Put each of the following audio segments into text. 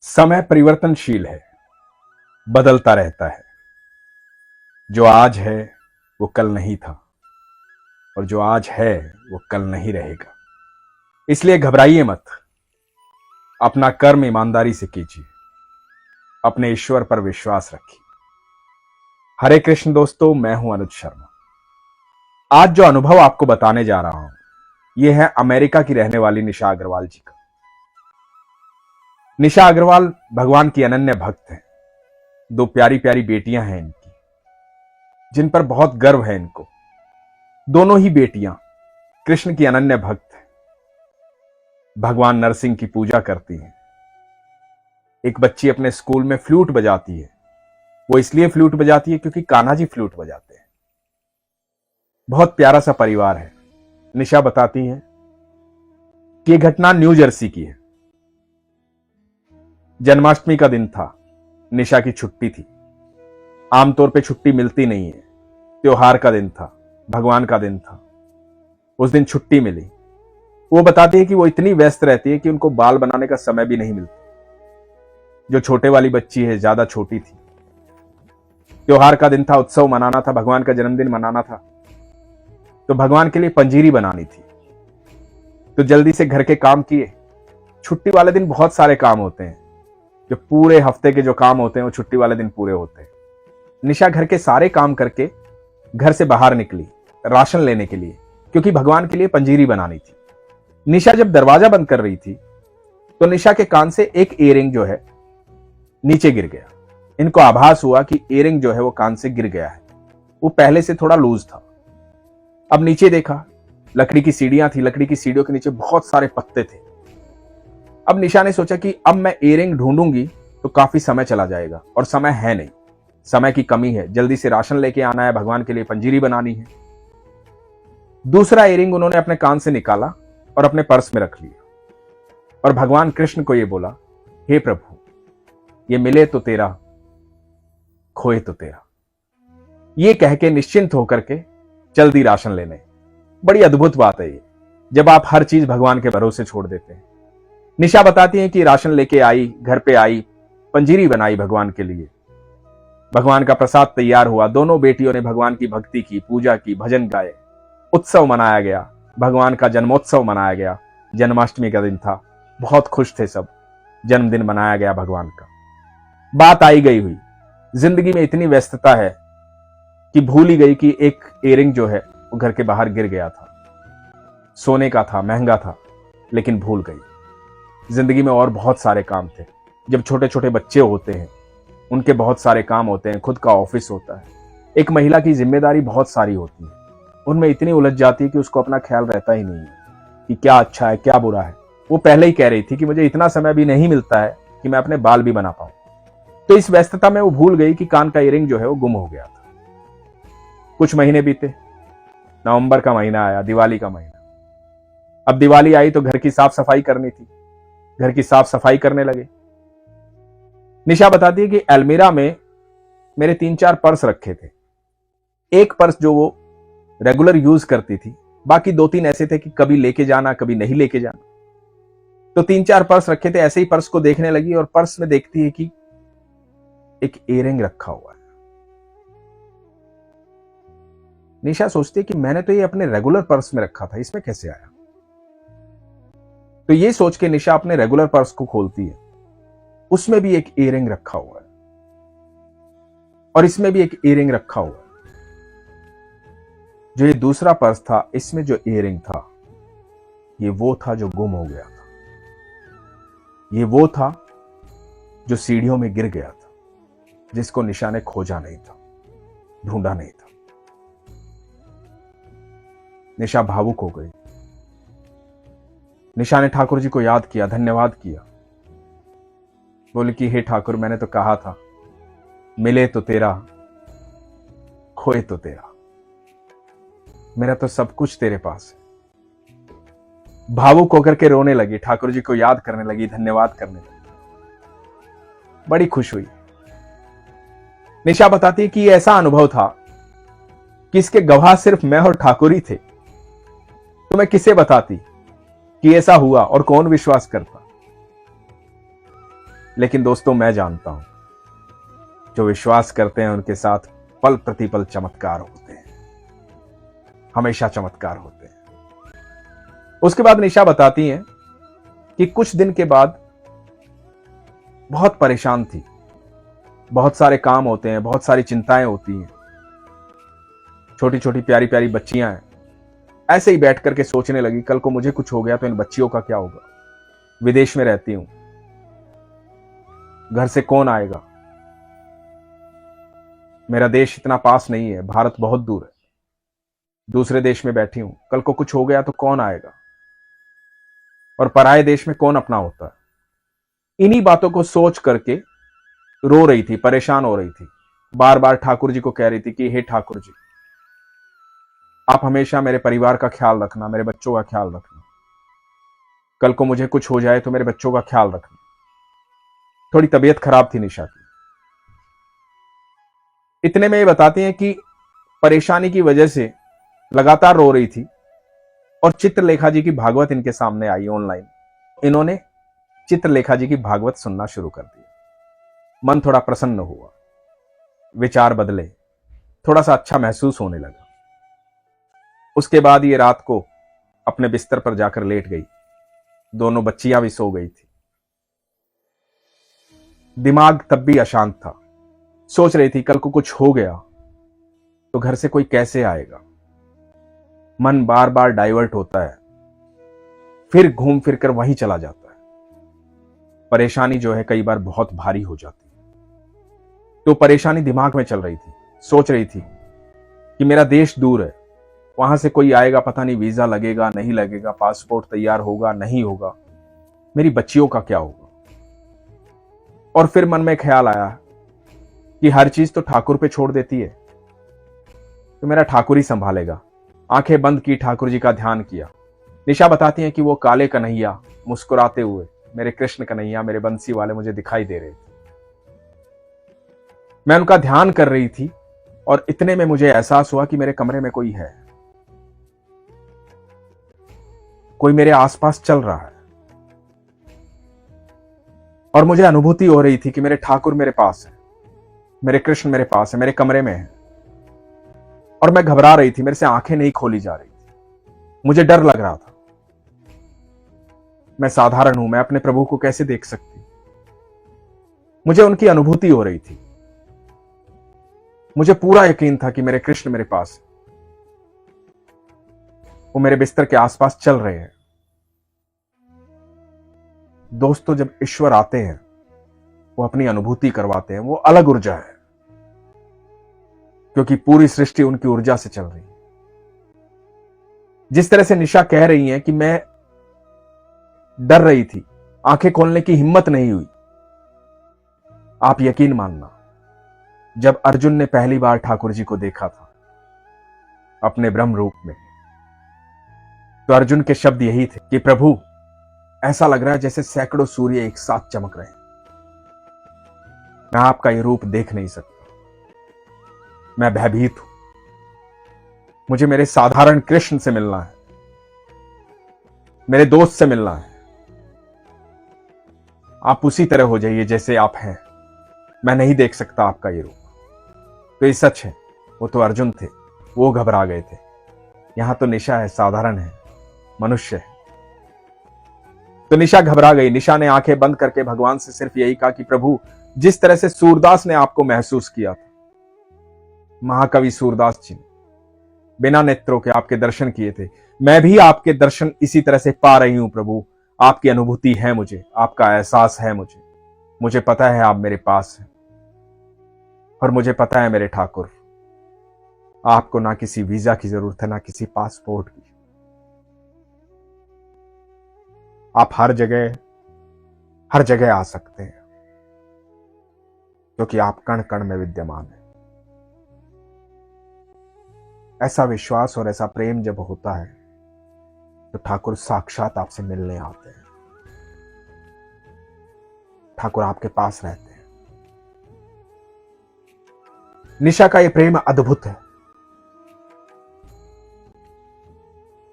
समय परिवर्तनशील है, बदलता रहता है। जो आज है वो कल नहीं था और जो आज है वो कल नहीं रहेगा। इसलिए घबराइए मत। अपना कर्म ईमानदारी से कीजिए, अपने ईश्वर पर विश्वास रखिए। हरे कृष्ण दोस्तों, मैं हूं अनुज शर्मा। आज जो अनुभव आपको बताने जा रहा हूं यह है अमेरिका की रहने वाली निशा अग्रवाल जी का। निशा अग्रवाल भगवान की अनन्य भक्त हैं। दो प्यारी प्यारी बेटियां हैं इनकी, जिन पर बहुत गर्व है इनको। दोनों ही बेटियां कृष्ण की अनन्य भक्त हैं, भगवान नरसिंह की पूजा करती हैं। एक बच्ची अपने स्कूल में फ्लूट बजाती है। वो इसलिए फ्लूट बजाती है क्योंकि कान्हा जी फ्लूट बजाते हैं। बहुत प्यारा सा परिवार है। निशा बताती हैं कि यह घटना न्यू जर्सी की है। जन्माष्टमी का दिन था। निशा की छुट्टी थी। आमतौर पे छुट्टी मिलती नहीं है। त्योहार का दिन था, भगवान का दिन था। उस दिन छुट्टी मिली। वो बताती है कि वो इतनी व्यस्त रहती है कि उनको बाल बनाने का समय भी नहीं मिलता। जो छोटे वाली बच्ची है ज्यादा छोटी थी। त्योहार का दिन था, उत्सव मनाना था, भगवान का जन्मदिन मनाना था, तो भगवान के लिए पंजीरी बनानी थी। तो जल्दी से घर के काम किए। छुट्टी वाले दिन बहुत सारे काम होते हैं। जो पूरे हफ्ते के जो काम होते हैं वो छुट्टी वाले दिन पूरे होते हैं। निशा घर के सारे काम करके घर से बाहर निकली राशन लेने के लिए, क्योंकि भगवान के लिए पंजीरी बनानी थी। निशा जब दरवाजा बंद कर रही थी तो निशा के कान से एक इयररिंग जो है नीचे गिर गया। इनको आभास हुआ कि इयररिंग जो है वो कान से गिर गया है। वो पहले से थोड़ा लूज था। अब नीचे देखा, लकड़ी की सीढ़ियां थी। लकड़ी की सीढ़ियों के नीचे बहुत सारे पत्ते थे। अब निशा ने सोचा कि अब मैं इयररिंग ढूंढूंगी तो काफी समय चला जाएगा, और समय है नहीं, समय की कमी है। जल्दी से राशन लेके आना है, भगवान के लिए पंजीरी बनानी है। दूसरा इयररिंग उन्होंने अपने कान से निकाला और अपने पर्स में रख लिया, और भगवान कृष्ण को यह बोला, हे प्रभु, ये मिले तो तेरा, खोए तो तेरा। ये कह के निश्चिंत होकर के चल दी राशन लेने। बड़ी अद्भुत बात है ये, जब आप हर चीज भगवान के भरोसे छोड़ देते हैं। निशा बताती हैं कि राशन लेके आई, घर पे आई, पंजीरी बनाई भगवान के लिए। भगवान का प्रसाद तैयार हुआ। दोनों बेटियों ने भगवान की भक्ति की, पूजा की, भजन गाए, उत्सव मनाया गया। भगवान का जन्मोत्सव मनाया गया। जन्माष्टमी का दिन था, बहुत खुश थे सब। जन्मदिन मनाया गया भगवान का। बात आई गई हुई। जिंदगी में इतनी व्यस्तता है कि भूल ही गई कि एक इयररिंग जो है वो घर के बाहर गिर गया था। सोने का था, महंगा था, लेकिन भूल गई। जिंदगी में और बहुत सारे काम थे। जब छोटे छोटे बच्चे होते हैं उनके बहुत सारे काम होते हैं, खुद का ऑफिस होता है। एक महिला की जिम्मेदारी बहुत सारी होती है। उनमें इतनी उलझ जाती है कि उसको अपना ख्याल रहता ही नहीं है कि क्या अच्छा है, क्या बुरा है। वो पहले ही कह रही थी कि मुझे इतना समय भी नहीं मिलता है कि मैं अपने बाल भी बना पाऊं। तो इस व्यस्तता में वो भूल गई कि कान का इयररिंग जो है वो गुम हो गया था। कुछ महीने बीते। नवंबर का महीना आया, दिवाली का महीना। अब दिवाली आई तो घर की साफ सफाई करनी थी। घर की साफ सफाई करने लगे। निशा बताती है कि अलमीरा में मेरे 3-4 पर्स रखे थे। एक पर्स जो वो रेगुलर यूज करती थी, बाकी 2-3 ऐसे थे कि कभी लेके जाना, कभी नहीं लेके जाना। तो 3-4 पर्स रखे थे। ऐसे ही पर्स को देखने लगी और पर्स में देखती है कि एक इयररिंग रखा हुआ है। निशा सोचती है कि मैंने तो ये अपने रेगुलर पर्स में रखा था, इसमें कैसे आया। तो ये सोच के निशा अपने रेगुलर पर्स को खोलती है। उसमें भी एक इयररिंग रखा हुआ है, और इसमें भी एक इयररिंग रखा हुआ है। जो ये दूसरा पर्स था, इसमें जो इयररिंग था, ये वो था जो गुम हो गया था। ये वो था जो सीढ़ियों में गिर गया था, जिसको निशा ने खोजा नहीं था, ढूंढा नहीं था। निशा भावुक हो गई। निशा ने ठाकुर जी को याद किया, धन्यवाद किया। बोले कि हे ठाकुर, मैंने तो कहा था, मिले तो तेरा, खोए तो तेरा। मेरा तो सब कुछ तेरे पास है। भावुक होकर के रोने लगी, ठाकुर जी को याद करने लगी, धन्यवाद करने लगी। बड़ी खुश हुई। निशा बताती है कि ये ऐसा अनुभव था कि इसके गवाह सिर्फ मैं और ठाकुर ही थे। तो मैं किसे बताती कि ऐसा हुआ, और कौन विश्वास करता। लेकिन दोस्तों, मैं जानता हूं, जो विश्वास करते हैं उनके साथ पल प्रतिपल चमत्कार होते हैं, हमेशा चमत्कार होते हैं। उसके बाद निशा बताती हैं कि कुछ दिन के बाद बहुत परेशान थी, बहुत सारे काम होते हैं, बहुत सारी चिंताएं होती हैं, छोटी छोटी प्यारी प्यारी बच्चियां हैं। ऐसे ही बैठ करके सोचने लगी, कल को मुझे कुछ हो गया तो इन बच्चियों का क्या होगा? विदेश में रहती हूं, घर से कौन आएगा? मेरा देश इतना पास नहीं है, भारत बहुत दूर है, दूसरे देश में बैठी हूं, कल को कुछ हो गया तो कौन आएगा? और पराये देश में कौन अपना होता है? इन्हीं बातों को सोच करके रो रही थी, परेशान हो रही थी। बार बार ठाकुर जी को कह रही थी कि हे ठाकुर जी, आप हमेशा मेरे परिवार का ख्याल रखना, मेरे बच्चों का ख्याल रखना, कल को मुझे कुछ हो जाए तो मेरे बच्चों का ख्याल रखना। थोड़ी तबीयत खराब थी निशा की। इतने में ये बताती हैं कि परेशानी की वजह से लगातार रो रही थी और चित्रलेखा जी की भागवत इनके सामने आई ऑनलाइन। इन्होंने चित्रलेखा जी की भागवत सुनना शुरू कर दिया। मन थोड़ा प्रसन्न हुआ, विचार बदले, थोड़ा सा अच्छा महसूस होने लगा। उसके बाद ये रात को अपने बिस्तर पर जाकर लेट गई। दोनों बच्चियां भी सो गई थी। दिमाग तब भी अशांत था। सोच रही थी कल को कुछ हो गया तो घर से कोई कैसे आएगा? मन बार बार डाइवर्ट होता है, फिर घूम फिर कर वहीं चला जाता है। परेशानी जो है कई बार बहुत भारी हो जाती है। तो परेशानी दिमाग में चल रही थी। सोच रही थी कि मेरा देश दूर है, वहां से कोई आएगा, पता नहीं वीजा लगेगा नहीं लगेगा, पासपोर्ट तैयार होगा नहीं होगा, मेरी बच्चियों का क्या होगा? और फिर मन में ख्याल आया कि हर चीज तो ठाकुर पे छोड़ देती है, तो मेरा ठाकुर ही संभालेगा। आंखें बंद की, ठाकुर जी का ध्यान किया। निशा बताती हैं कि वो काले कन्हैया मुस्कुराते हुए, मेरे कृष्ण कन्हैया, मेरे बंसी वाले मुझे दिखाई दे रहे थे। मैं उनका ध्यान कर रही थी और इतने में मुझे एहसास हुआ कि मेरे कमरे में कोई है, कोई मेरे आसपास चल रहा है। और मुझे अनुभूति हो रही थी कि मेरे ठाकुर मेरे पास है, मेरे कृष्ण मेरे पास है, मेरे कमरे में है। और मैं घबरा रही थी, मेरे से आंखें नहीं खोली जा रही थी, मुझे डर लग रहा था। मैं साधारण हूं, मैं अपने प्रभु को कैसे देख सकती? मुझे उनकी अनुभूति हो रही थी। मुझे पूरा यकीन था कि मेरे कृष्ण मेरे पास है, वो मेरे बिस्तर के आसपास चल रहे हैं। दोस्तों, जब ईश्वर आते हैं वो अपनी अनुभूति करवाते हैं, वो अलग ऊर्जा है, क्योंकि पूरी सृष्टि उनकी ऊर्जा से चल रही है। जिस तरह से निशा कह रही है कि मैं डर रही थी, आंखें खोलने की हिम्मत नहीं हुई। आप यकीन मानना, जब अर्जुन ने पहली बार ठाकुर जी को देखा था अपने ब्रह्म रूप में, तो अर्जुन के शब्द यही थे कि प्रभु, ऐसा लग रहा है जैसे सैकड़ों सूर्य एक साथ चमक रहे हैं। मैं आपका यह रूप देख नहीं सकता, मैं भयभीत हूं। मुझे मेरे साधारण कृष्ण से मिलना है, मेरे दोस्त से मिलना है। आप उसी तरह हो जाइए जैसे आप हैं, मैं नहीं देख सकता आपका ये रूप। तो ये सच है, वो तो अर्जुन थे, वो घबरा गए थे। यहां तो निशा है, साधारण है, मनुष्य है। तो निशा घबरा गई। निशा ने आंखें बंद करके भगवान से सिर्फ यही कहा कि प्रभु, जिस तरह से सूरदास ने आपको महसूस किया था, महाकवि सूरदास जी ने बिना नेत्रों के आपके दर्शन किए थे, मैं भी आपके दर्शन इसी तरह से पा रही हूं प्रभु। आपकी अनुभूति है मुझे, आपका एहसास है मुझे पता है आप मेरे पास हैं। और मुझे पता है मेरे ठाकुर, आपको ना किसी वीजा की जरूरत है, ना किसी पासपोर्ट की। आप हर जगह आ सकते हैं, क्योंकि आप कण कण में विद्यमान हैं। ऐसा विश्वास और ऐसा प्रेम जब होता है तो ठाकुर साक्षात आपसे मिलने आते हैं। ठाकुर आपके पास रहते हैं। निशा का यह प्रेम अद्भुत है।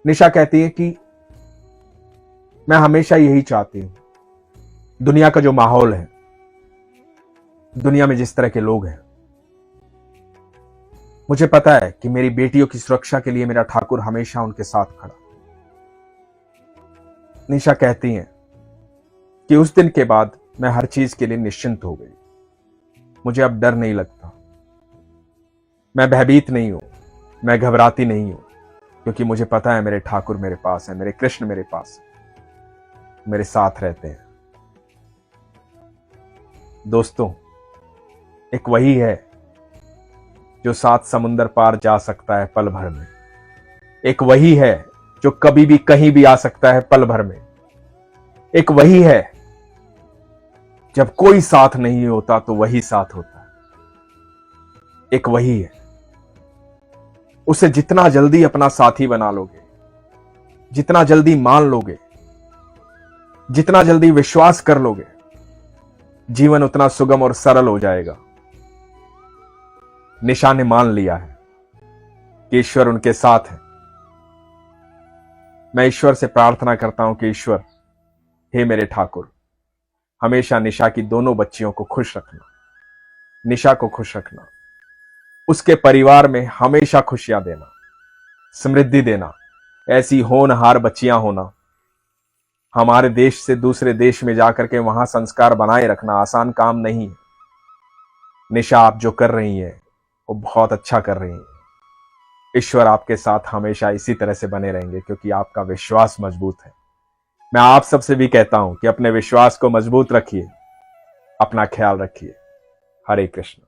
निशा कहती है कि मैं हमेशा यही चाहती हूं, दुनिया का जो माहौल है दुनिया में जिस तरह के लोग हैं, मुझे पता है कि मेरी बेटियों की सुरक्षा के लिए मेरा ठाकुर हमेशा उनके साथ खड़ा। निशा कहती हैं कि उस दिन के बाद मैं हर चीज के लिए निश्चिंत हो गई। मुझे अब डर नहीं लगता, मैं भयभीत नहीं हूं, मैं घबराती नहीं हूं, क्योंकि मुझे पता है मेरे ठाकुर मेरे पास है, मेरे कृष्ण मेरे पास है, मेरे साथ रहते हैं। दोस्तों, एक वही है जो 7 समुंदर पार जा सकता है पल भर में। एक वही है जो कभी भी कहीं भी आ सकता है पल भर में। एक वही है जब कोई साथ नहीं होता तो वही साथ होता है। एक वही है, उसे जितना जल्दी अपना साथी बना लोगे, जितना जल्दी मान लोगे, जितना जल्दी विश्वास कर लोगे, जीवन उतना सुगम और सरल हो जाएगा। निशा ने मान लिया है कि ईश्वर उनके साथ है। मैं ईश्वर से प्रार्थना करता हूं कि ईश्वर, हे मेरे ठाकुर, हमेशा निशा की दोनों बच्चियों को खुश रखना, निशा को खुश रखना, उसके परिवार में हमेशा खुशियां देना, समृद्धि देना, ऐसी होनहार बच्चियां होना। हमारे देश से दूसरे देश में जाकर के वहां संस्कार बनाए रखना आसान काम नहीं है। निशा, आप जो कर रही हैं वो बहुत अच्छा कर रही हैं। ईश्वर आपके साथ हमेशा इसी तरह से बने रहेंगे, क्योंकि आपका विश्वास मजबूत है। मैं आप सबसे भी कहता हूं कि अपने विश्वास को मजबूत रखिए, अपना ख्याल रखिए। हरे कृष्ण।